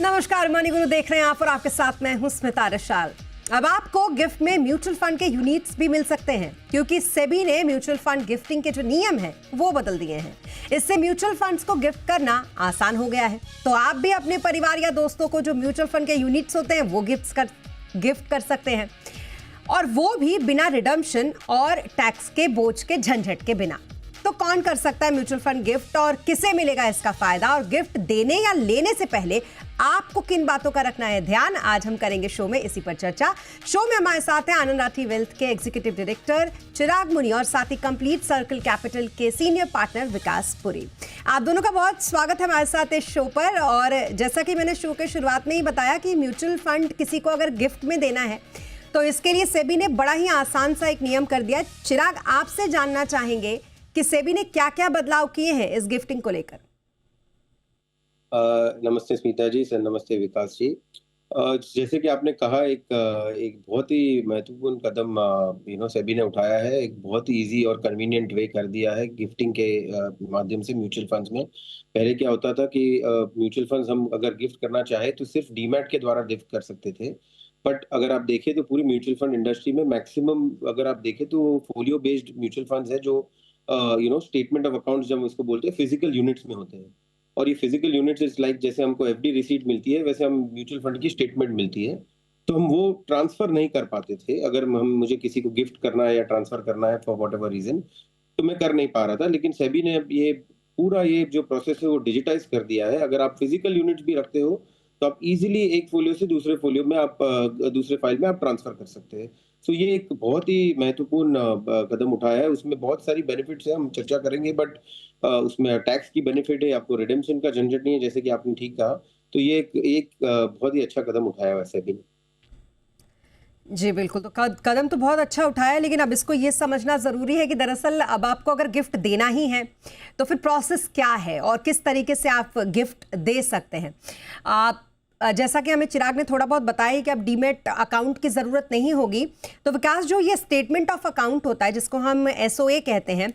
नमस्कार, मनी गुरु देख रहे हैं आप और आपके साथ मैं हूं स्मिता रशाल। अब आपको गिफ्ट में म्यूचुअल फंड के यूनिट्स भी मिल सकते हैं क्योंकि सेबी ने म्यूचुअल फंड गिफ्टिंग के जो नियम हैं वो बदल दिए हैं। इससे म्यूचुअल फंड्स को गिफ्ट करना आसान हो गया है। तो आप भी अपने परिवार या दोस्तों को जो म्यूचुअल फंड के यूनिट्स होते हैं वो गिफ्ट कर सकते हैं, और वो भी बिना रिडम्पशन और टैक्स के बोझ के झंझट के बिना। तो कौन कर सकता है म्यूचुअल फंड गिफ्ट और किसे मिलेगा इसका फायदा, और गिफ्ट देने या लेने से पहले आपको किन बातों का रखना है ध्यान, आज हम करेंगे शो में इसी पर चर्चा। शो में हमारे साथ हैं आनंद राठी वेल्थ के एग्जीक्यूटिव डायरेक्टर चिराग मुनि और साथ ही कंप्लीट सर्कल कैपिटल के सीनियर पार्टनर विकास पुरी। आप दोनों का बहुत स्वागत है हमारे साथ इस शो पर। और जैसा कि मैंने शो के शुरुआत में ही बताया कि म्यूचुअल फंड किसी को अगर गिफ्ट में देना है तो इसके लिए सेबी ने बड़ा ही आसान सा एक नियम कर दिया। चिराग, आपसे जानना चाहेंगे कि सेबी ने क्या क्या बदलाव किए हैं इस गिफ्टिंग को लेकर। नमस्ते स्मिता जी सर, नमस्ते विकास जी। जैसे कि आपने कहा, एक बहुत ही महत्वपूर्ण कदम सेबी ने उठाया है। एक बहुत ही इजी और कन्वीनियंट वे कर दिया है गिफ्टिंग के माध्यम से म्यूचुअल फंड्स में। पहले क्या होता था कि म्यूचुअल फंड्स हम अगर गिफ्ट करना चाहे तो सिर्फ डीमैट के द्वारा गिफ्ट कर सकते थे। बट अगर आप देखें तो पूरी म्यूचुअल फंड इंडस्ट्री में मैक्सिमम अगर आप देखें तो फोलियो बेस्ड म्यूचुअल फंड्स है जो स्टेटमेंट ऑफ अकाउंट्स जब उसको बोलते हैं फिजिकल यूनिट्स में होते हैं। और ये फिजिकल यूनिट्स इज लाइक जैसे हमको एफडी रिसीट मिलती है वैसे हम म्यूचुअल फंड की स्टेटमेंट मिलती है। तो हम वो ट्रांसफर नहीं कर पाते थे। अगर हम मुझे किसी को गिफ्ट करना है या ट्रांसफर करना है फॉर वॉट एवर रीजन, तो मैं कर नहीं पा रहा था। लेकिन सेबी ने अब ये पूरा ये जो प्रोसेस है वो डिजिटाइज कर दिया है। अगर आप फिजिकल यूनिट्स भी रखते हो तो आप इजीली एक फोलियो से दूसरे फोलियो में आप दूसरे फाइल में आप ट्रांसफर कर सकते हैं। सो ये एक बहुत ही महत्वपूर्ण कदम उठाया है। उसमें बहुत सारी बेनिफिट्स है, हम चर्चा करेंगे। बट उसमें टैक्स की बेनिफिट है, आपको रिडेम्पशन का झंझट नहीं है, जैसे कि आपने ठीक कहा। तो ये एक बहुत ही अच्छा कदम उठाया वैसे भी। जी बिल्कुल, तो कदम तो बहुत अच्छा उठाया है, लेकिन अब इसको ये समझना ज़रूरी है कि दरअसल अब आपको अगर गिफ्ट देना ही है तो फिर प्रोसेस क्या है और किस तरीके से आप गिफ्ट दे सकते हैं। आप जैसा कि हमें चिराग ने थोड़ा बहुत बताया कि अब डीमेट अकाउंट की ज़रूरत नहीं होगी। तो विकास, जो ये स्टेटमेंट ऑफ अकाउंट होता है जिसको हम एसओए कहते हैं,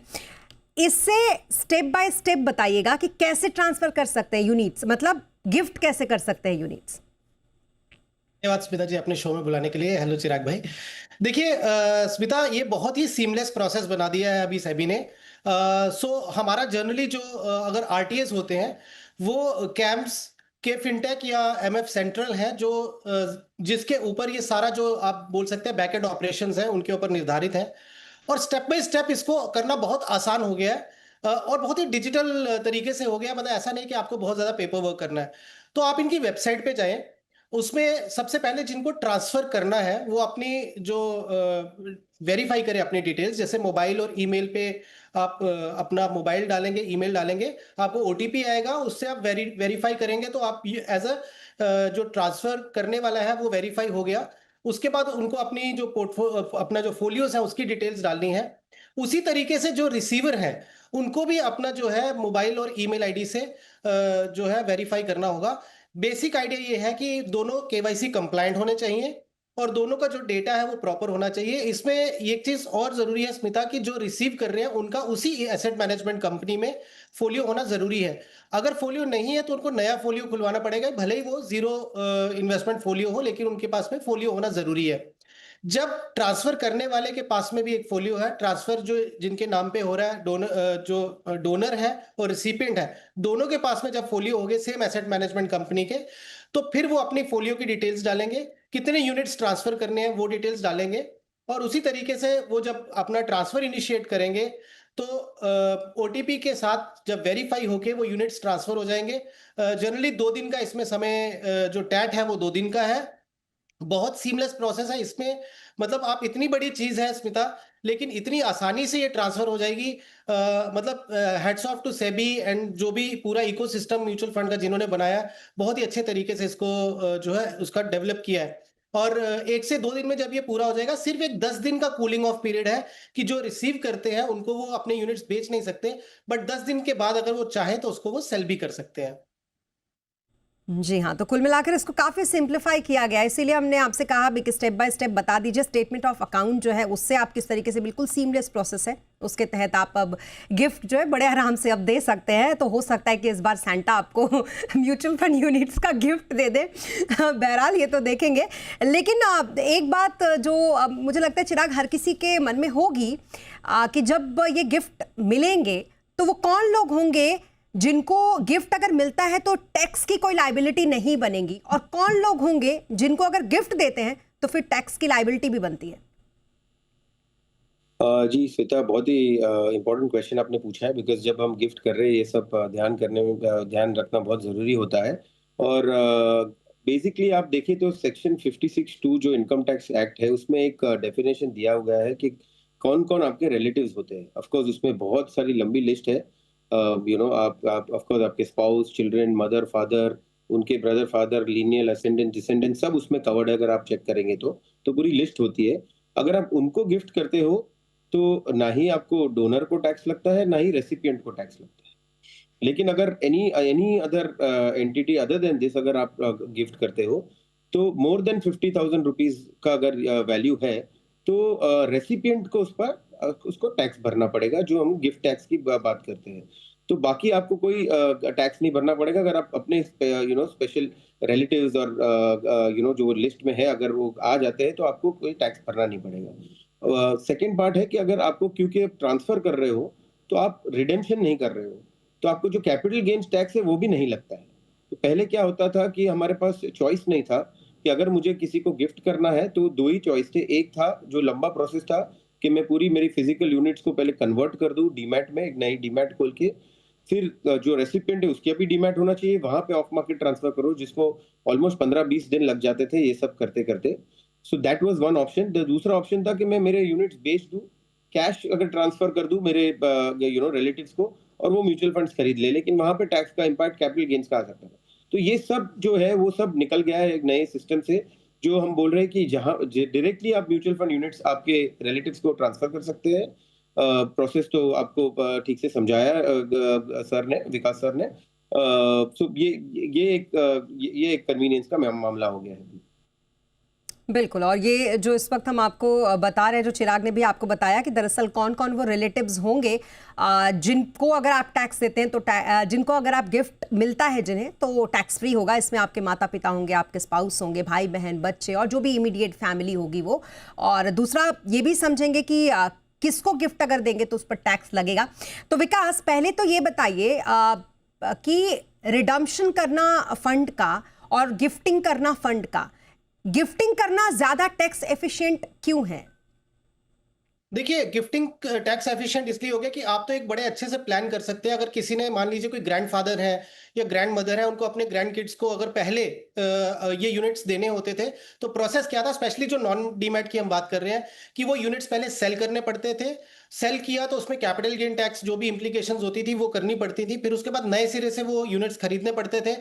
इससे स्टेप बाय स्टेप बताइएगा कि कैसे ट्रांसफ़र कर सकते हैं यूनिट्स, मतलब गिफ्ट कैसे कर सकते हैं यूनिट्स। धन्यवाद स्मिता जी अपने शो में बुलाने के लिए। हेलो चिराग भाई। देखिए स्मिता, ये बहुत ही सीमलेस प्रोसेस बना दिया है अभी सेबी ने। सो हमारा जनरली जो अगर आरटीएस होते हैं वो कैम्प्स के फिनटेक या एमएफ सेंट्रल है जो जिसके ऊपर ये सारा जो आप बोल सकते हैं बैकएंड ऑपरेशंस है उनके ऊपर निर्धारित है। और स्टेप बाय स्टेप इसको करना बहुत आसान हो गया है और बहुत ही डिजिटल तरीके से हो गया। मतलब ऐसा नहीं कि आपको बहुत ज़्यादा पेपर वर्क करना है। तो आप इनकी वेबसाइट पे जाएं, उसमें सबसे पहले जिनको ट्रांसफर करना है वो अपनी जो वेरीफाई करें अपनी डिटेल्स। जैसे मोबाइल और ईमेल पे आप अपना मोबाइल डालेंगे, ईमेल डालेंगे, आपको ओटीपी आएगा, उससे आप वेरीफाई करेंगे तो आप एज अ जो ट्रांसफर करने वाला है वो वेरीफाई हो गया। उसके बाद उनको अपनी जो अपना जो फोलियोस है उसकी डिटेल्स डालनी है। उसी तरीके से जो रिसीवर है उनको भी अपना जो है मोबाइल और ईमेल आईडी से जो है वेरीफाई करना होगा। बेसिक आइडिया ये है कि दोनों केवाईसी कंप्लायंट होने चाहिए और दोनों का जो डेटा है वो प्रॉपर होना चाहिए। इसमें एक चीज और जरूरी है स्मिता, कि जो रिसीव कर रहे हैं उनका उसी एसेट मैनेजमेंट कंपनी में फोलियो होना जरूरी है। अगर फोलियो नहीं है तो उनको नया फोलियो खुलवाना पड़ेगा, भले ही वो जीरो इन्वेस्टमेंट फोलियो हो, लेकिन उनके पास में फोलियो होना जरूरी है। जब ट्रांसफर करने वाले के पास में भी एक फोलियो है, ट्रांसफर जो जिनके नाम पे हो रहा है, जो डोनर है और रिसिपिएंट है, दोनों के पास में जब फोलियो हो गए सेम एसेट मैनेजमेंट कंपनी के, तो फिर वो अपनी फोलियो की डिटेल्स डालेंगे, कितने यूनिट्स ट्रांसफर करने हैं वो डिटेल्स डालेंगे। और उसी तरीके से वो जब अपना ट्रांसफर इनिशिएट करेंगे तो ओटीपी के साथ जब वेरीफाई होके वो यूनिट्स ट्रांसफर हो जाएंगे। जनरली 2 दिन का इसमें समय जो टैट है वो 2 दिन का है। बहुत सीमलेस प्रोसेस है इसमें। मतलब आप, इतनी बड़ी चीज है स्मिता, लेकिन इतनी आसानी से ये ट्रांसफर हो जाएगी। मतलब heads of to SEBI and जो भी पूरा इकोसिस्टम म्यूचुअल फंड का जिन्होंने बनाया, बहुत ही अच्छे तरीके से इसको जो है उसका डेवलप किया है। और 1 से 2 दिन में जब ये पूरा हो जाएगा, सिर्फ एक 10 दिन का कूलिंग ऑफ पीरियड है कि जो रिसीव करते हैं उनको वो अपने यूनिट्स बेच नहीं सकते, बट 10 दिन के बाद अगर वो चाहे तो उसको वो सेल भी कर सकते हैं। जी हाँ, तो कुल मिलाकर इसको काफ़ी सिंप्लीफाई किया गया है, इसीलिए हमने आपसे कहा भी कि स्टेप बाय स्टेप बता दीजिए। स्टेटमेंट ऑफ अकाउंट जो है उससे आप किस तरीके से, बिल्कुल सीमलेस प्रोसेस है, उसके तहत आप अब गिफ्ट जो है बड़े आराम से अब दे सकते हैं। तो हो सकता है कि इस बार सैंटा आपको म्यूचुअल फंड यूनिट्स का गिफ्ट दे दे। बहरहाल ये तो देखेंगे। लेकिन एक बात जो मुझे लगता है चिराग हर किसी के मन में होगी कि जब ये गिफ्ट मिलेंगे तो वो कौन लोग होंगे जिनको गिफ्ट अगर मिलता है तो टैक्स की कोई लायबिलिटी नहीं बनेगी, और कौन लोग होंगे जिनको अगर गिफ्ट देते हैं तो फिर टैक्स की लायबिलिटी भी बनती है। जी श्वेता, बहुत ही इम्पोर्टेंट क्वेश्चन आपने पूछा है, बिकॉज जब हम गिफ्ट कर रहे हैं ये सब ध्यान करने में ध्यान रखना बहुत ज़रूरी होता है। और बेसिकली आप देखें तो सेक्शन 56(2) जो इनकम टैक्स एक्ट है उसमें एक डेफिनेशन दिया हुआ है कि कौन कौन आपके रिलेटिव्स होते हैं। ऑफ कोर्स उसमें बहुत सारी लंबी लिस्ट है। आप ऑफ कोर्स आपके स्पाउस, चिल्ड्रन, मदर, फादर, उनके brother, father, lineal, ascendant, descendant सब उसमें कवर्ड है। अगर आप चेक करेंगे तो पूरी लिस्ट होती है। अगर आप उनको गिफ्ट करते हो तो ना ही आपको डोनर को टैक्स लगता है, ना ही रेसिपिएंट को टैक्स लगता है। लेकिन अगर any other entity other than this अगर आप गिफ्ट करते हो तो मोर देन 50,000 रुपीज का अगर वैल्यू है तो रेसिपिएंट को उसको टैक्स भरना पड़ेगा, जो हम गिफ्ट टैक्स की बात करते हैं। तो बाकी आपको कोई टैक्स नहीं भरना पड़ेगा। अगर आप अपने स्पेशल रिलेटिव्स और जो लिस्ट में है अगर वो आ जाते हैं तो आपको कोई टैक्स भरना नहीं पड़ेगा। सेकेंड पार्ट है कि अगर आपको, क्योंकि आप ट्रांसफर कर रहे हो तो आप रिडेम्पशन नहीं कर रहे हो, तो आपको जो कैपिटल गेन्स टैक्स है वो भी नहीं लगता है। तो पहले क्या होता था कि हमारे पास चॉइस नहीं था कि अगर मुझे किसी को गिफ्ट करना है तो दो ही चॉइस थे। एक था जो लंबा प्रोसेस था कि मैं पूरी मेरी फिजिकल यूनिट्स को पहले कन्वर्ट कर दूं डीमैट में, एक नई डीमैट खोल के, फिर जो रेसिपिएंट है उसके भी डीमैट होना चाहिए, वहां पे ऑफ मार्केट ट्रांसफर करो, जिसको ऑलमोस्ट 15-20 दिन लग जाते थे ये सब करते करते। So that was one option. दूसरा ऑप्शन था कि मैं मेरे यूनिट्स बेच दूं, कैश अगर ट्रांसफर कर दूं मेरे रिलेटिव्स को और वो म्यूचुअल फंड्स खरीद ले, लेकिन वहां पे टैक्स का इम्पैक्ट कैपिटल गेन्स का आ सकता है। तो ये सब जो है वो सब निकल गया है एक नए सिस्टम से, जो हम बोल रहे हैं कि जहां डायरेक्टली आप म्यूचुअल फंड यूनिट्स आपके रिलेटिव्स को ट्रांसफर कर सकते हैं। प्रोसेस तो आपको ठीक से समझाया सर ने, विकास सर ने। सो ये एक कन्वीनियंस का मामला हो गया है। बिल्कुल, और ये जो इस वक्त हम आपको बता रहे हैं, जो चिराग ने भी आपको बताया कि दरअसल कौन कौन वो रिलेटिव्स होंगे जिनको अगर आप टैक्स देते हैं तो जिनको अगर आप गिफ्ट मिलता है जिन्हें, तो टैक्स फ्री होगा। इसमें आपके माता पिता होंगे, आपके स्पाउस होंगे, भाई बहन, बच्चे और जो भी इमीडिएट फैमिली होगी वो। और दूसरा ये भी समझेंगे कि किसको गिफ्ट अगर देंगे तो उस पर टैक्स लगेगा। तो विकास, पहले तो ये बताइए कि रिडम्पशन करना फंड का और गिफ्टिंग करना फंड का, गिफ्टिंग करना ज्यादा टैक्स एफिशिएंट क्यों है? देखिए, गिफ्टिंग टैक्स एफिशिएंट इसलिए हो गया कि आप तो एक बड़े अच्छे से प्लान कर सकते हैं। अगर किसी ने, मान लीजिए कोई ग्रैंडफादर है या ग्रैंड मदर है, उनको अपने ग्रैंड किड्स को अगर पहले ये यूनिट्स देने होते थे तो प्रोसेस क्या था, स्पेशली जो नॉन डीमैट की हम बात कर रहे हैं, कि वो यूनिट्स पहले सेल करने पड़ते थे। सेल किया तो उसमें कैपिटल गेन टैक्स जो भी इंप्लीकेशंस होती थी वो करनी पड़ती थी। फिर उसके बाद नए सिरे से वो यूनिट्स खरीदने पड़ते थे,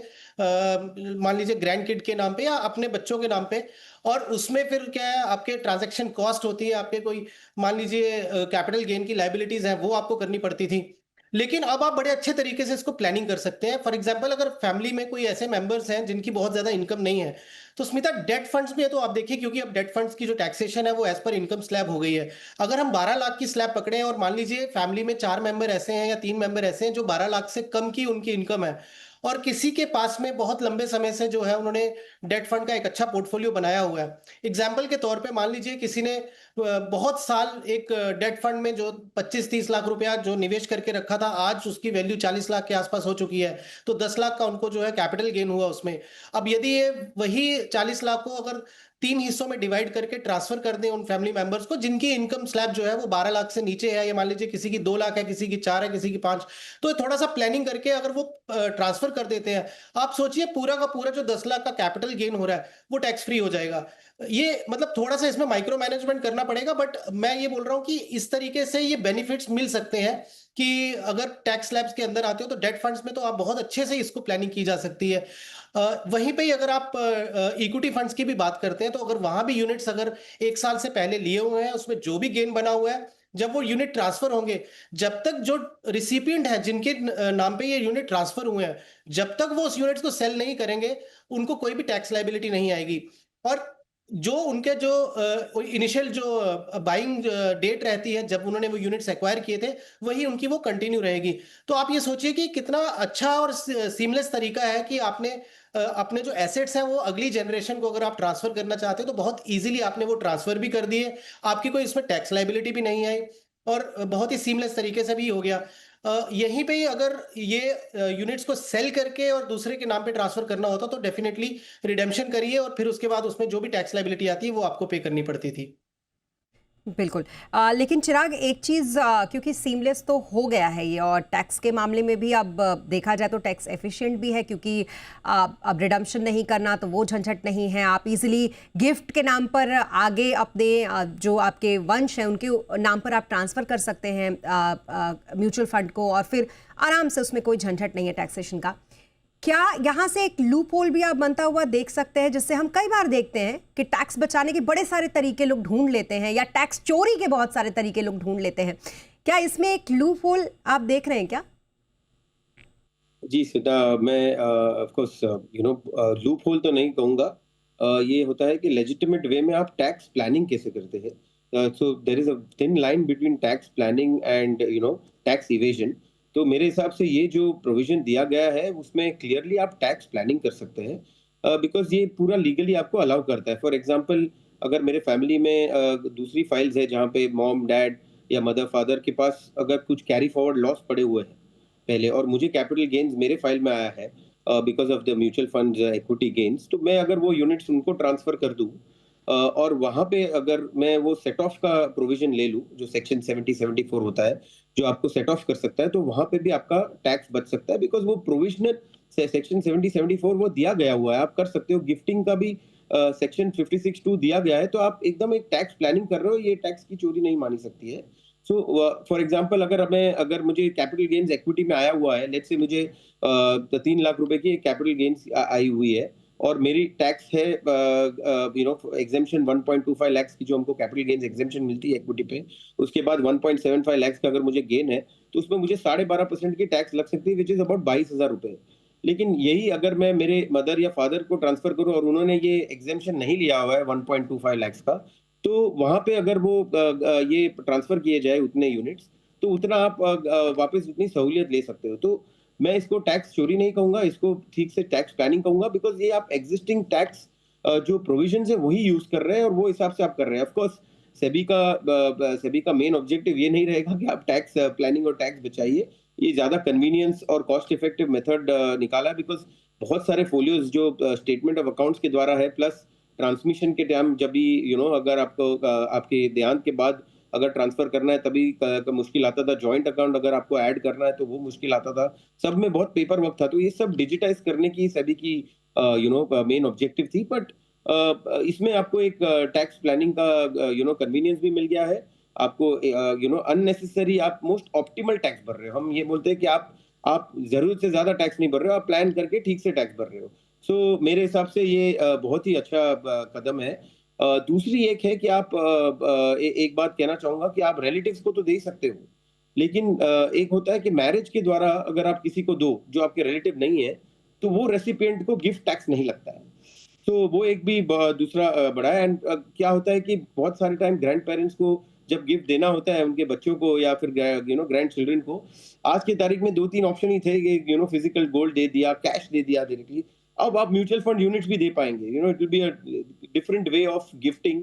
मान लीजिए ग्रैंड किड के नाम पे या अपने बच्चों के नाम पे। और उसमें फिर क्या है, आपके ट्रांजैक्शन कॉस्ट होती है, आपके कोई मान लीजिए कैपिटल गेन की लायबिलिटीज हैं वो आपको करनी पड़ती थी। लेकिन अब आप बड़े अच्छे तरीके से इसको प्लानिंग कर सकते हैं। फॉर एग्जांपल, अगर फैमिली में कोई ऐसे मेंबर्स हैं जिनकी बहुत ज्यादा इनकम नहीं है, तो स्मिता डेट फंड्स में है तो आप देखिए, क्योंकि अब डेट फंड्स की जो टैक्सेशन है वो एज पर इनकम स्लैब हो गई है। अगर हम 12 लाख की स्लैब पकड़े और मान लीजिए फैमिली में 4 मेंबर ऐसे हैं या 3 मेंबर ऐसे हैं जो 12 लाख से कम की उनकी इनकम है, और किसी के पास में बहुत लंबे समय से जो है उन्होंने डेट फंड का एक अच्छा पोर्टफोलियो बनाया हुआ है। एग्जाम्पल के तौर पे मान लीजिए किसी ने बहुत साल एक डेट फंड में जो 25-30 लाख रुपया जो निवेश करके रखा था, आज उसकी वैल्यू 40 लाख के आसपास हो चुकी है, तो 10 लाख का उनको जो है कैपिटल गेन हुआ उसमें। अब यदि ये वही 40 लाख को अगर 3 हिस्सों में डिवाइड करके ट्रांसफर कर दें उन फैमिली मेंबर्स को जिनकी इनकम स्लैब जो है वो 12 लाख से नीचे है, या मान लीजिए किसी की 2 लाख है, किसी की 4 है, किसी की 5, तो थोड़ा सा प्लानिंग करके अगर वो ट्रांसफर कर देते हैं, आप सोचिए पूरा का पूरा जो 10 लाख का कैपिटल गेन हो रहा है वो टैक्स फ्री हो जाएगा। ये मतलब थोड़ा सा इसमें माइक्रो मैनेजमेंट करना पड़ेगा, बट मैं ये बोल रहा हूं कि इस तरीके से ये बेनिफिट्स मिल सकते हैं कि अगर टैक्स स्लैब्स के अंदर आते हो तो डेट फंड्स में तो आप बहुत अच्छे से इसको प्लानिंग की जा सकती है। वहीं पे ही अगर आप इक्विटी फंड्स की भी बात करते हैं तो अगर वहां भी यूनिट्स अगर 1 साल से पहले लिए हुए हैं, उसमें जो भी गेन बना हुआ है जब वो यूनिट ट्रांसफर होंगे, जब तक जो रिसिपिएंट है जिनके नाम पे ये यूनिट ट्रांसफर हुए हैं, जब तक वो उस यूनिट्स को सेल नहीं करेंगे, उनको कोई भी टैक्स लायबिलिटी नहीं आएगी। और जो उनके जो इनिशियल जो बाइंग डेट रहती है जब उन्होंने वो यूनिट्स एक्वायर किए थे, वही उनकी वो कंटिन्यू रहेगी। तो आप ये सोचिए कि कितना अच्छा और सीमलेस तरीका है कि आपने अपने जो एसेट्स हैं वो अगली जनरेशन को अगर आप ट्रांसफर करना चाहते हैं तो बहुत इजीली आपने वो ट्रांसफर भी कर दिए, आपकी कोई इसमें टैक्स लायबिलिटी भी नहीं आई और बहुत ही सीमलेस तरीके से भी हो गया। यहीं पे ही अगर ये यूनिट्स को सेल करके और दूसरे के नाम पे ट्रांसफर करना होता तो डेफिनेटली रिडेम्पशन करिए और फिर उसके बाद उसमें जो भी टैक्स लायबिलिटी आती है वो आपको पे करनी पड़ती थी। बिल्कुल। लेकिन चिराग, एक चीज़, क्योंकि सीमलेस तो हो गया है ये, और टैक्स के मामले में भी अब देखा जाए तो टैक्स एफिशिएंट भी है, क्योंकि अब रिडम्पशन नहीं करना तो वो झंझट नहीं है। आप इजीली गिफ्ट के नाम पर आगे अपने जो आपके वंश हैं उनके नाम पर आप ट्रांसफ़र कर सकते हैं म्यूचुअल फंड को, और फिर आराम से उसमें कोई झंझट नहीं है टैक्सेशन का। क्या यहाँ से एक लूप होल भी आप बनता हुआ देख सकते हैं, जिससे हम कई बार देखते हैं कि टैक्स बचाने के बड़े सारे तरीके लोग ढूंढ लेते हैं, या टैक्स चोरी के बहुत सारे तरीके लोग ढूंढ लेते हैं? क्या इसमें एक लूप होल आप देख रहे हैं क्या? जी श्वेता, मैं ऑफ कोर्स लूप होल तो नहीं कहूंगा। ये होता है कि लेजिटिमेट वे में आप टैक्स प्लानिंग कैसे करते हैं। So there is a thin line between tax planning and tax evasion. तो मेरे हिसाब से ये जो प्रोविजन दिया गया है उसमें क्लियरली आप टैक्स प्लानिंग कर सकते हैं, बिकॉज ये पूरा लीगली आपको अलाउ करता है। फॉर एग्जांपल, अगर मेरे फैमिली में दूसरी फाइल्स है जहाँ पे मॉम डैड या मदर फादर के पास अगर कुछ कैरी फॉरवर्ड लॉस पड़े हुए हैं पहले, और मुझे कैपिटल गेन्स मेरे फाइल में आया है because of the mutual fund equity gains, तो मैं अगर वो यूनिट्स उनको ट्रांसफर कर दूं और वहां पे अगर मैं वो सेट ऑफ का प्रोविजन ले लूं, जो सेक्शन 70-74 होता है जो आपको सेट ऑफ कर सकता है, तो वहां पे भी आपका टैक्स बच सकता है, बिकॉज वो प्रोविजनल सेक्शन 70-74 वो दिया गया हुआ है। आप कर सकते हो। गिफ्टिंग का भी सेक्शन 56(2) दिया गया है, तो आप एकदम एक टैक्स प्लानिंग कर रहे हो, ये टैक्स की चोरी नहीं मानी सकती है। सो फॉर एग्जांपल, अगर मुझे कैपिटल गेन्स इक्विटी में आया हुआ है, लेट्स से मुझे 3 लाख रुपए की कैपिटल गेन्स आई हुई है और मेरी टैक्स है एग्जेम्पशन 1.25 लाख की, जो हमको कैपिटल गेन्स एग्जेम्पशन मिलती है इक्विटी पे, उसके बाद 1.75 लाख का अगर मुझे गेन है तो उसमें मुझे 12.5% की टैक्स लग सकती है, विच इज अबाउट 22,000 रुपए। लेकिन यही अगर मैं मेरे मदर या फादर को ट्रांसफर करूं और उन्होंने ये एग्जेम्पशन नहीं लिया हुआ है 1.25 लाख का, तो वहां पे अगर वो ये ट्रांसफर किए जाए उतने यूनिट्स, तो उतना आप वापस उतनी सहूलियत ले सकते हो। तो मैं इसको टैक्स चोरी नहीं कहूंगा, इसको ठीक से टैक्स प्लानिंग कहूंगा, बिकॉज ये आप एग्जिस्टिंग टैक्स जो प्रोविजन है वही यूज कर रहे हैं और वो हिसाब से आप कर रहे हैं। ऑफकोर्स सेबी का मेन ऑब्जेक्टिव ये नहीं रहेगा कि आप टैक्स प्लानिंग और टैक्स बचाइए। ये ज्यादा कन्वीनियंस और कॉस्ट इफेक्टिव मेथड निकाला है, बिकॉज बहुत सारे फोलियोज जो स्टेटमेंट ऑफ अकाउंट्स के द्वारा है, प्लस ट्रांसमिशन के टाइम जब भी अगर आपको आपके देहांत के बाद अगर ट्रांसफर करना है तभी मुश्किल आता था। जॉइंट अकाउंट अगर आपको ऐड करना है तो वो मुश्किल आता था। सब में बहुत पेपर वर्क था। तो ये सब डिजिटाइज करने की सेबी की मेन ऑब्जेक्टिव थी। बट इसमें आपको एक टैक्स प्लानिंग का कन्वीनियंस भी मिल गया है आपको। अननेसेसरी आप मोस्ट ऑप्टिमल टैक्स भर रहे हो। हम ये बोलते हैं कि आप जरूरत से ज्यादा टैक्स नहीं भर रहे हो, आप प्लान करके ठीक से टैक्स भर रहे हो। सो मेरे हिसाब से ये बहुत ही अच्छा कदम है। दूसरी एक है कि आप एक बात कहना चाहूंगा कि आप रिलेटिव्स को तो दे सकते हो, लेकिन एक होता है कि मैरिज के द्वारा अगर आप किसी को दो जो आपके रिलेटिव नहीं है, तो वो रेसिपिएंट को गिफ्ट टैक्स नहीं लगता है। तो वो एक भी दूसरा बड़ा है। एंड क्या होता है कि बहुत सारे टाइम ग्रैंड पेरेंट्स को जब गिफ्ट देना होता है उनके बच्चों को या फिर ग्रैंड चिल्ड्रन को, आज की तारीख में 2-3 ऑप्शन ही थे कि फिजिकल गोल्ड दे दिया, कैश दे दिया डायरेक्टली। अब आप म्यूचुअल फंड यूनिट्स भी दे पाएंगे। It will be a different way of gifting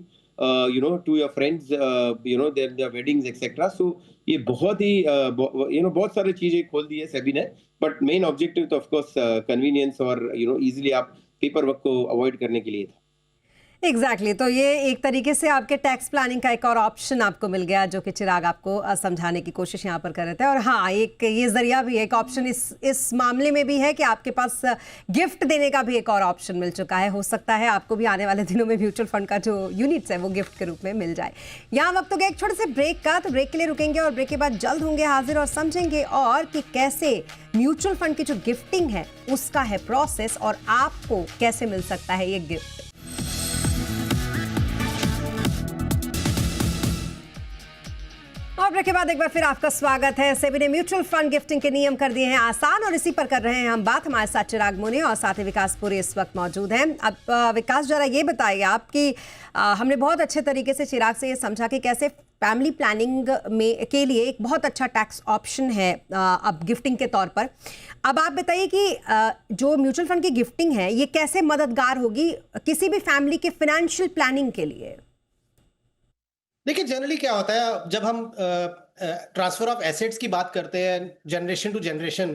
to your friends, their weddings etcetera. So ये बहुत ही बहुत सारी चीजें खोल दी है सेबी ने। बट मेन ऑब्जेक्टिव तो ऑफ कोर्स कन्वीनियंस और इजीली आप पेपर वर्क को अवॉइड करने के लिए था। एग्जैक्टली तो ये एक तरीके से आपके टैक्स प्लानिंग का एक और ऑप्शन आपको मिल गया, जो कि चिराग आपको समझाने की कोशिश यहाँ पर कर रहे थे। और हाँ, एक ये जरिया भी, एक ऑप्शन इस मामले में भी है कि आपके पास गिफ्ट देने का भी एक और ऑप्शन मिल चुका है। हो सकता है आपको भी आने वाले दिनों में म्यूचुअल फंड का जो यूनिट्स है वो गिफ्ट के रूप में मिल जाए। यहाँ वक्त हो गया एक छोटे से ब्रेक का, तो ब्रेक के लिए रुकेंगे और ब्रेक के बाद जल्द होंगे हाजिर और समझेंगे और कि कैसे म्यूचुअल फंड की जो गिफ्टिंग है उसका है प्रोसेस और आपको कैसे मिल सकता है ये गिफ्ट। और ब्रेक के बाद एक बार फिर आपका स्वागत है। सेबी ने म्यूचुअल फंड गिफ्टिंग के नियम कर दिए हैं आसान और इसी पर कर रहे हैं हम बात। हमारे साथ चिराग मुनि और साथ ही विकास पुरी इस वक्त मौजूद हैं। अब विकास जरा ये बताइए आपकी हमने बहुत अच्छे तरीके से चिराग से ये समझा कि कैसे फैमिली प्लानिंग में के लिए एक बहुत अच्छा टैक्स ऑप्शन है अब गिफ्टिंग के तौर पर। अब आप बताइए कि जो म्यूचुअल फंड की गिफ्टिंग है ये कैसे मददगार होगी किसी भी फैमिली के फाइनेंशियल प्लानिंग के लिए। देखिए जनरली क्या होता है जब हम ट्रांसफर ऑफ एसेट्स की बात करते हैं जनरेशन टू जनरेशन,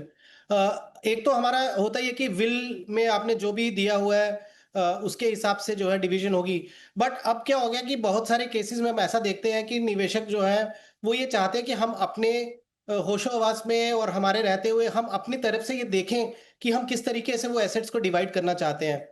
एक तो हमारा होता ही है कि विल में आपने जो भी दिया हुआ है उसके हिसाब से जो है डिवीजन होगी। बट अब क्या हो गया कि बहुत सारे केसेस में हम ऐसा देखते हैं कि निवेशक जो है वो ये चाहते हैं कि हम अपने होशो हवास में और हमारे रहते हुए हम अपनी तरफ से ये देखें कि हम किस तरीके से वो एसेट्स को डिवाइड करना चाहते हैं।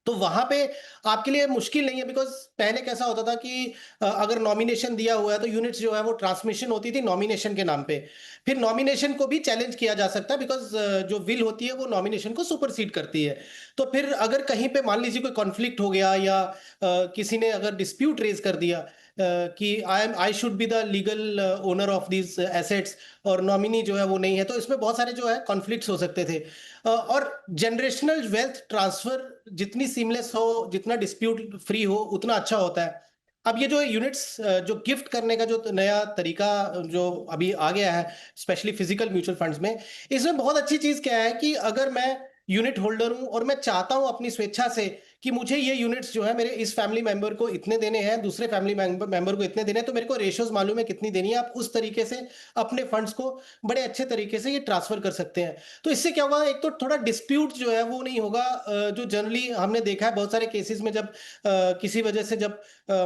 तो वहां पे आपके लिए मुश्किल नहीं है, बिकॉज पहले कैसा होता था कि अगर नॉमिनेशन दिया हुआ है तो यूनिट्स जो है वो ट्रांसमिशन होती थी नॉमिनेशन के नाम पे। फिर नॉमिनेशन को भी चैलेंज किया जा सकता है बिकॉज जो विल होती है वो नॉमिनेशन को सुपरसीड करती है। तो फिर अगर कहीं पे मान लीजिए कोई कॉन्फ्लिक्ट हो गया या किसी ने अगर डिस्प्यूट रेज कर दिया कि I should be the legal owner of this assets और नॉमिनी जो है वो नहीं है, तो इसमें बहुत सारे जो है कॉन्फ्लिक्ट्स हो सकते थे। और जनरेशनल वेल्थ ट्रांसफर जितनी सीमलेस हो, जितना डिस्प्यूट फ्री हो, उतना अच्छा होता है। अब ये जो यूनिट्स जो गिफ्ट करने का जो नया तरीका जो अभी आ गया है स्पेशली फिजिकल म्यूचुअल फंड्स में, इसमें बहुत अच्छी चीज क्या है कि अगर मैं यूनिट होल्डर हूं और मैं चाहता हूं अपनी स्वेच्छा से कि मुझे ये यूनिट्स जो है मेरे इस फैमिली मेंबर को इतने देने हैं, दूसरे फैमिली मेंबर को इतने देने हैं, तो मेरे को रेशियोज मालूम है कितनी देनी है, आप उस तरीके से अपने फंड्स को बड़े अच्छे तरीके से ये ट्रांसफर कर सकते हैं। तो इससे क्या होगा, एक तो थोड़ा डिस्प्यूट जो है वो नहीं होगा। जो जनरली हमने देखा है बहुत सारे केसेस में जब किसी वजह से जब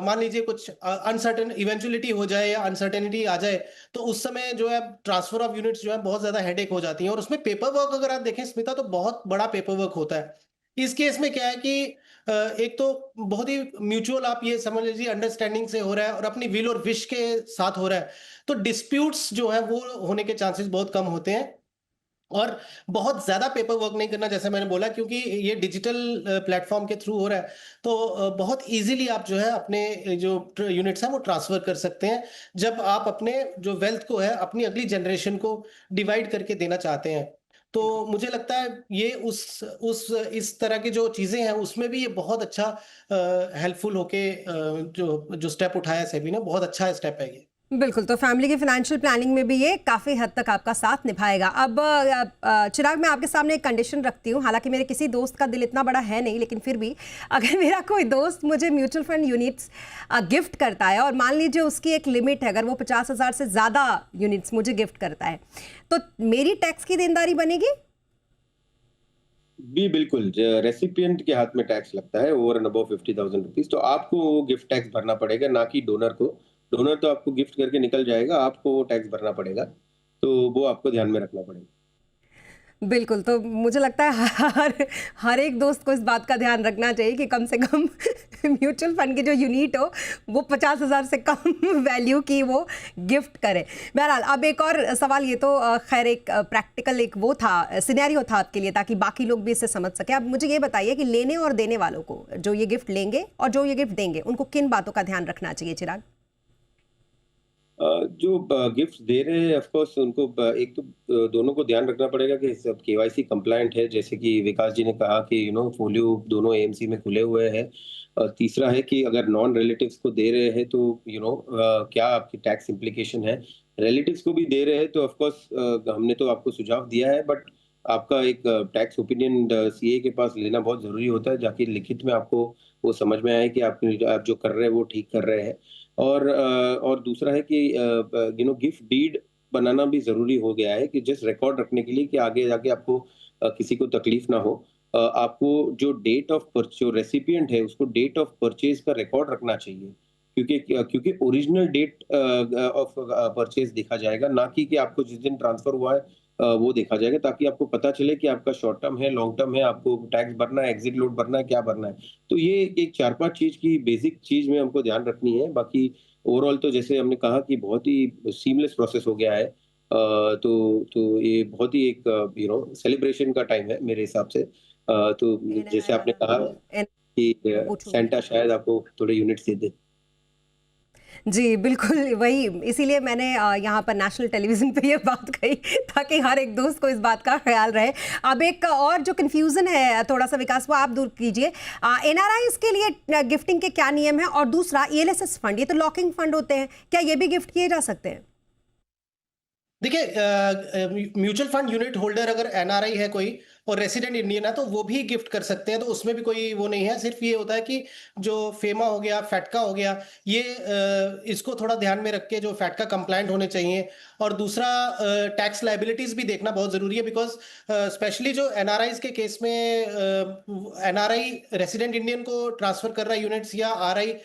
मान लीजिए कुछ अनसर्टेन इवेंचुअलिटी हो जाए या अनसर्टेनिटी आ जाए, तो उस समय जो है ट्रांसफर ऑफ यूनिट्स जो है बहुत ज्यादा हेडेक हो जाती है। और उसमें पेपर वर्क अगर आप देखें स्मिता, तो बहुत बड़ा पेपर वर्क होता है। इस केस में क्या है कि एक तो बहुत ही म्यूचुअल आप ये समझ लीजिए अंडरस्टैंडिंग से हो रहा है और अपनी विल और विश के साथ हो रहा है, तो डिस्प्यूट्स जो है वो होने के चांसेस बहुत कम होते हैं। और बहुत ज्यादा पेपर वर्क नहीं करना, जैसे मैंने बोला, क्योंकि ये डिजिटल प्लेटफॉर्म के थ्रू हो रहा है, तो बहुत इजीली आप जो है अपने जो यूनिट्स हैं वो ट्रांसफर कर सकते हैं जब आप अपने जो वेल्थ को है अपनी अगली जनरेशन को डिवाइड करके देना चाहते हैं। तो मुझे लगता है ये उस इस तरह की जो चीजें हैं उसमें भी ये बहुत अच्छा हेल्पफुल होके जो स्टेप उठाया है सेबी ने, बहुत अच्छा स्टेप है ये। बिल्कुल, तो फैमिली की फाइनेंशियल प्लानिंग में भी ये काफ़ी हद तक आपका साथ निभाएगा। अब चिराग, मैं आपके सामने एक कंडीशन रखती हूँ। हालांकि मेरे किसी दोस्त का दिल इतना बड़ा है नहीं, लेकिन फिर भी अगर मेरा कोई दोस्त मुझे म्यूचुअल फंड यूनिट्स गिफ्ट करता है और मान लीजिए उसकी एक लिमिट है, अगर वो 50,000 से ज़्यादा यूनिट्स मुझे गिफ्ट करता है, तो मेरी टैक्स की देनदारी बनेगी? भी बिल्कुल, रेसिपिएंट के हाथ में टैक्स लगता है ओवर एंड अबव 50,000 रुपीज, तो आपको गिफ्ट टैक्स भरना पड़ेगा, ना कि डोनर को। डोनर तो आपको गिफ्ट करके निकल जाएगा, आपको वो टैक्स भरना पड़ेगा, तो वो आपको ध्यान में रखना पड़ेगा। बिल्कुल, तो मुझे लगता है हर एक दोस्त को इस बात का ध्यान रखना चाहिए कि कम से कम म्यूचुअल फंड की जो यूनिट हो वो 50,000 से कम वैल्यू की वो गिफ्ट करे। बहरहाल, अब एक और सवाल, ये तो खैर एक प्रैक्टिकल एक वो था, सिनेरियो था आपके लिए, ताकि बाकी लोग भी इसे समझ सके। अब मुझे ये बताइए कि लेने और देने वालों को, जो ये गिफ्ट लेंगे और जो ये गिफ्ट देंगे, उनको किन बातों का ध्यान रखना चाहिए चिराग? जो गिफ्ट दे रहे हैं ऑफ कोर्स उनको एक तो दोनों को ध्यान रखना पड़ेगा कि सब केवाईसी कंप्लायंट है, जैसे कि विकास जी ने कहा कि फोलियो दोनों एएमसी में खुले हुए हैं। तीसरा है कि अगर नॉन रिलेटिव्स को दे रहे हैं तो क्या आपकी टैक्स इम्प्लीकेशन है। रिलेटिव्स को भी दे रहे हैं तो ऑफ कोर्स हमने तो आपको सुझाव दिया है, बट आपका एक टैक्स ओपिनियन सीए के पास लेना बहुत जरूरी होता है, जाकि लिखित में आपको वो समझ में आए कि आप जो कर रहे हैं वो ठीक कर रहे हैं। और दूसरा है कि गिफ्ट डीड बनाना भी जरूरी हो गया है, कि जस्ट रिकॉर्ड रखने के लिए कि आगे जाके आपको किसी को तकलीफ ना हो। आपको जो डेट ऑफ जो रेसिपिएंट है उसको डेट ऑफ परचेज का रिकॉर्ड रखना चाहिए, क्योंकि ओरिजिनल डेट ऑफ परचेज देखा जाएगा, ना कि आपको जिस दिन ट्रांसफर हुआ है वो देखा जाएगा, ताकि आपको पता चले कि आपका शॉर्ट टर्म है, लॉन्ग टर्म है, आपको टैक्स भरना है, एग्जिट लोड भरना है, क्या भरना है। तो ये एक 4-5 चीज की बेसिक चीज में हमको ध्यान रखनी है। बाकी ओवरऑल तो जैसे हमने कहा कि बहुत ही सीमलेस प्रोसेस हो गया है। तो ये बहुत ही एक सेलिब्रेशन का टाइम है मेरे हिसाब से। तो जैसे आपने कहा कि सेंटा शायद आपको थोड़े यूनिट्स दे दे। जी, बिल्कुल वही, इसीलिए मैंने यहाँ पर नेशनल टेलीविज़न पे ये बात कही ताकि हर एक दोस्त को इस बात का ख़्याल रहे। अब एक और जो कन्फ्यूज़न है थोड़ा-सा विकास, वो आप दूर कीजिए। एनआरआईज़ के लिए गिफ्टिंग के क्या नियम हैं? और दूसरा ईएलएसएस फंड, ये तो लॉकिंग फंड होते हैं, क्या ये भी गिफ्ट किए जा सकते हैं? देखिए, म्यूचुअल फंड यूनिट होल्डर अगर एनआरआई है कोई और रेसिडेंट इंडियन है तो वो भी गिफ्ट कर सकते हैं, तो उसमें भी कोई वो नहीं है। सिर्फ ये होता है कि जो फेमा हो गया, फैटका हो गया, ये इसको थोड़ा ध्यान में रख के जो फैटका कंप्लायंट होने चाहिए। और दूसरा, टैक्स लाइबिलिटीज भी देखना बहुत जरूरी है, बिकॉज स्पेशली जो एनआरआईज के केस में एनआरआई रेसिडेंट इंडियन को ट्रांसफर कर रहा है यूनिट्स, या आरआई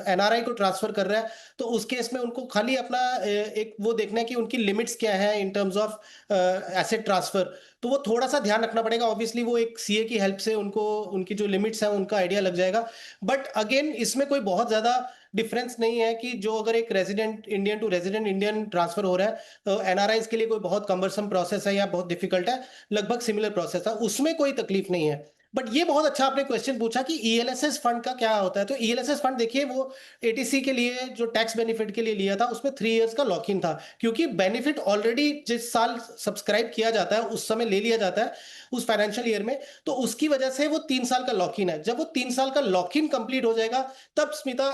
एनआरआई को ट्रांसफर कर रहा है, तो उस केस में उनको खाली अपना एक वो देखना है कि उनकी लिमिट्स क्या है in terms of asset transfer. तो वो थोड़ा सा ध्यान रखना पड़ेगा। ऑब्वियसली वो एक सीए की हेल्प से उनको उनकी जो लिमिट्स है उनका आइडिया लग जाएगा। बट अगेन इसमें कोई बहुत ज्यादा डिफरेंस नहीं है कि जो अगर एक resident Indian to resident Indian transfer हो रहा है तो एनआरआईज के लिए कोई बहुत कम्बरसम प्रोसेस है या बहुत डिफिकल्ट है, लगभग सिमिलर प्रोसेस है, उसमें कोई तकलीफ नहीं है। बट ये बहुत अच्छा आपने क्वेश्चन पूछा कि ईएलएसएस फंड का क्या होता है। तो ईएलएसएस फंड देखिए, वो एटीसी के लिए जो टैक्स बेनिफिट के लिए लिया था उसमें 3 इयर्स का लॉक इन था, क्योंकि बेनिफिट ऑलरेडी जिस साल सब्सक्राइब किया जाता है उस समय ले लिया जाता है उस फाइनेंशियल ईयर में, तो उसकी वजह से वो 3 साल का लॉक इन है। जब वो 3 साल का लॉक इन कंप्लीट हो जाएगा तब स्मिता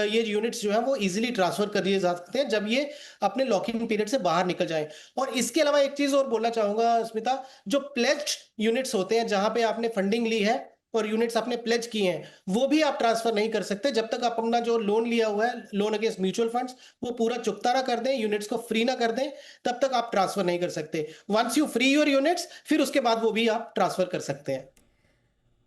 ये यूनिट्स जो है वो इजीली ट्रांसफर कर दिए जा सकते हैं, जब ये अपने लॉक इन पीरियड से बाहर निकल जाए। और इसके अलावा एक चीज और बोलना चाहूंगा स्मिता, जो प्लेज्ड यूनिट्स होते हैं जहां पे आपने फंडिंग ली है और यूनिट्स आपने प्लेज किए हैं, वो भी आप ट्रांसफर नहीं कर सकते जब तक आप अपना जो लोन लिया हुआ है, लोन अगेंस्ट म्यूचुअल फंड्स, वो पूरा चुकता ना कर दें, यूनिट्स को फ्री ना कर दें, तब तक आप ट्रांसफर नहीं कर सकते। Once you free your units, फिर उसके बाद वो भी आप ट्रांसफर कर सकते हैं।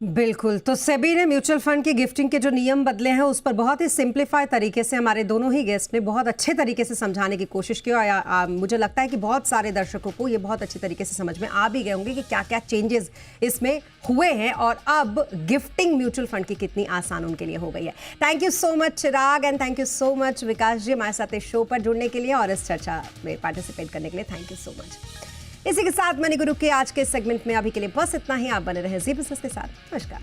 बिल्कुल, तो सेबी ने म्यूचुअल फंड की गिफ्टिंग के जो नियम बदले हैं उस पर बहुत ही सिंप्लीफाई तरीके से हमारे दोनों ही गेस्ट ने बहुत अच्छे तरीके से समझाने की कोशिश की, और मुझे लगता है कि बहुत सारे दर्शकों को ये बहुत अच्छे तरीके से समझ में आ भी गए होंगे कि क्या क्या चेंजेस इसमें हुए हैं और अब गिफ्टिंग म्यूचुअल फंड की कितनी आसान उनके लिए हो गई है। Thank you so much Chirag, and thank you so much Vikas ji हमारे साथ इस शो पर जुड़ने के लिए और इस चर्चा में पार्टिसिपेट करने के लिए। Thank you so much. इसी के साथ मनी गुरु के आज के सेगमेंट में अभी के लिए बस इतना ही। आप बने रहे जी बिजनेस के साथ। नमस्कार।